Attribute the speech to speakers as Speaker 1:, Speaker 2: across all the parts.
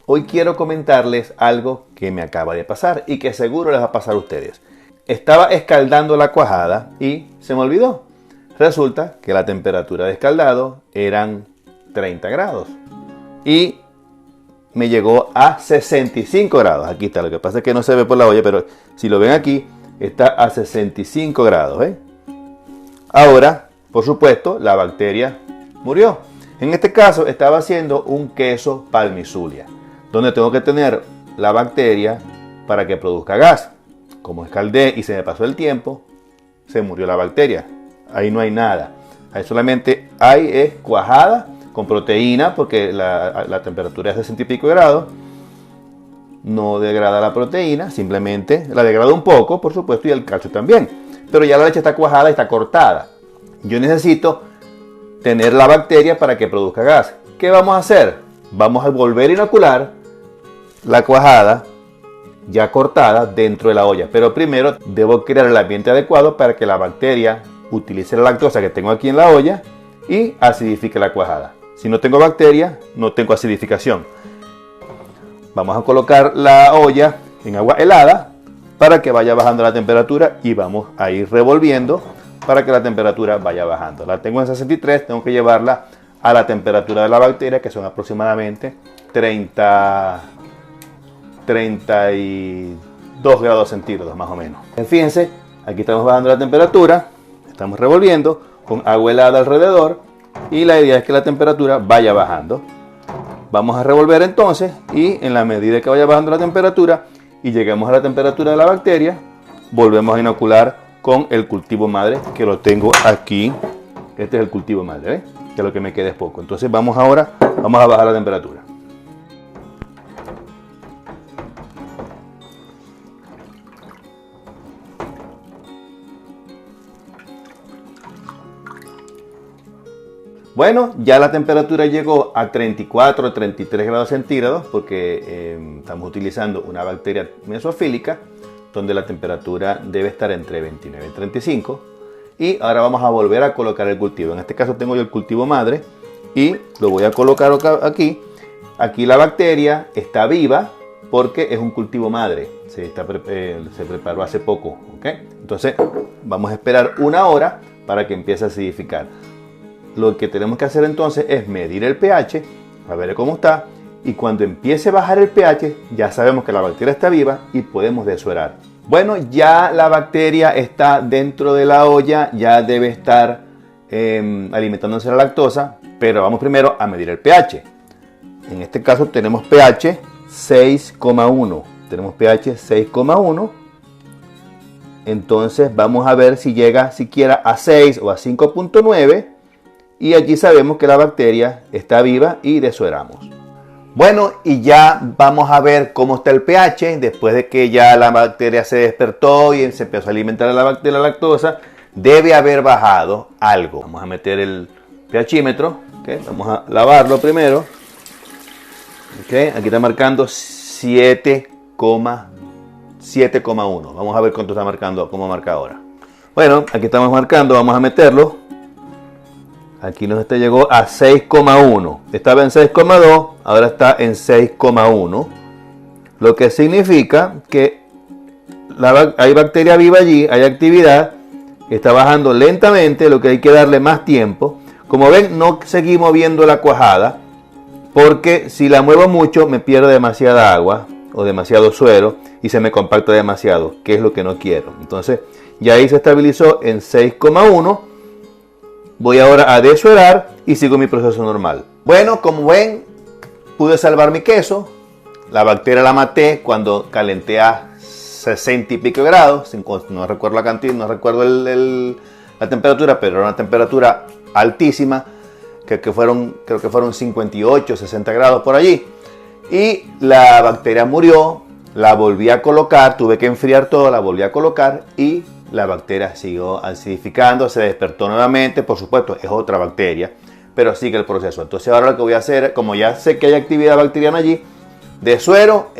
Speaker 1: Hoy quiero comentarles algo que me acaba de pasar y que seguro les va a pasar a ustedes. Estaba escaldando la cuajada y se me olvidó. Resulta que la temperatura de escaldado eran 30 grados y me llegó a 65 grados. Aquí está, lo que pasa es que no se ve por la olla, pero si lo ven aquí, está a 65 grados. Ahora, por supuesto, la bacteria murió. En este caso, estaba haciendo un queso palmizulia, donde tengo que tener la bacteria para que produzca gas. Como escaldé y se me pasó el tiempo, se murió la bacteria. Ahí no hay nada. Ahí solamente hay cuajada con proteína, porque la temperatura es de 60 y pico grados. No degrada la proteína, simplemente la degrada un poco, por supuesto, y el calcio también. Pero ya la leche está cuajada y está cortada. Yo necesito tener la bacteria para que produzca gas. ¿Qué vamos a hacer? Vamos a volver a inocular la cuajada ya cortada dentro de la olla. Pero primero debo crear el ambiente adecuado para que la bacteria utilice la lactosa que tengo aquí en la olla y acidifique la cuajada. Si no tengo bacteria, no tengo acidificación. Vamos a colocar la olla en agua helada para que vaya bajando la temperatura y vamos a ir revolviendo para que la temperatura vaya bajando. La tengo en 63, tengo que llevarla a la temperatura de la bacteria, que son aproximadamente 32 grados centígrados más o menos. Fíjense, aquí estamos bajando la temperatura, estamos revolviendo con agua helada alrededor y la idea es que la temperatura vaya bajando. Vamos a revolver entonces y en la medida que vaya bajando la temperatura y lleguemos a la temperatura de la bacteria, volvemos a inocular con el cultivo madre, que lo tengo aquí. Este es el cultivo madre, que lo que me queda es poco. Entonces vamos a bajar la temperatura. Bueno, ya la temperatura llegó a 34 o 33 grados centígrados porque estamos utilizando una bacteria mesofílica donde la temperatura debe estar entre 29 y 35. Y ahora vamos a volver a colocar el cultivo. En este caso tengo yo el cultivo madre y lo voy a colocar aquí. Aquí la bacteria está viva porque es un cultivo madre. Se preparó hace poco. Entonces vamos a esperar una hora para que empiece a acidificar. Lo que tenemos que hacer entonces es medir el pH, a ver cómo está, y cuando empiece a bajar el pH, ya sabemos que la bacteria está viva y podemos desuerar. Bueno, ya la bacteria está dentro de la olla, ya debe estar alimentándose de la lactosa, pero vamos primero a medir el pH. En este caso tenemos pH 6,1. Tenemos pH 6,1. Entonces vamos a ver si llega siquiera a 6 o a 5,9. Y allí sabemos que la bacteria está viva y desueramos. Bueno, y ya vamos a ver cómo está el pH después de que ya la bacteria se despertó y se empezó a alimentar a la bacteria la lactosa. Debe haber bajado algo. Vamos a meter el pHímetro. Vamos a lavarlo primero. Aquí está marcando 7,1. Vamos a ver cuánto está marcando, cómo marca ahora. Bueno, aquí estamos marcando, vamos a meterlo. Aquí llegó a 6,1. Estaba en 6,2, ahora está en 6,1. Lo que significa que hay bacteria viva allí, hay actividad, está bajando lentamente, lo que hay que darle más tiempo. Como ven, no seguí moviendo la cuajada, porque si la muevo mucho me pierdo demasiada agua o demasiado suero y se me compacta demasiado, que es lo que no quiero. Entonces, ya ahí se estabilizó en 6,1. Voy ahora a desuerar y sigo mi proceso normal. Bueno, como ven, pude salvar mi queso. La bacteria la maté cuando calenté a 60 y pico grados. No recuerdo la cantidad, no recuerdo la temperatura, pero era una temperatura altísima. Creo que fueron 58, 60 grados por allí. Y la bacteria murió. La volví a colocar, tuve que enfriar todo, la volví a colocar y la bacteria siguió acidificando, se despertó nuevamente, por supuesto es otra bacteria, pero sigue el proceso. Entonces ahora lo que voy a hacer, como ya sé que hay actividad bacteriana allí, desuero,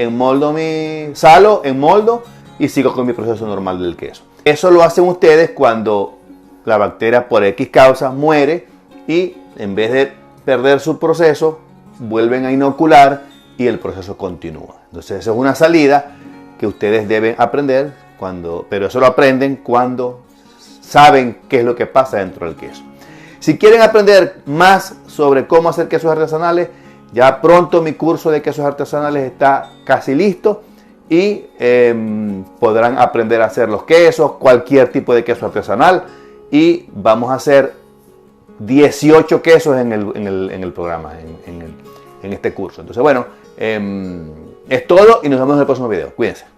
Speaker 1: salo, enmoldo y sigo con mi proceso normal del queso. Eso lo hacen ustedes cuando la bacteria por X causa muere y en vez de perder su proceso, vuelven a inocular y el proceso continúa. Entonces, esa es una salida que ustedes deben aprender, pero eso lo aprenden cuando saben qué es lo que pasa dentro del queso. Si quieren aprender más sobre cómo hacer quesos artesanales, ya pronto mi curso de quesos artesanales está casi listo y podrán aprender a hacer los quesos, cualquier tipo de queso artesanal, y vamos a hacer 18 quesos en el programa, en este curso. Entonces, bueno, es todo y nos vemos en el próximo video. Cuídense.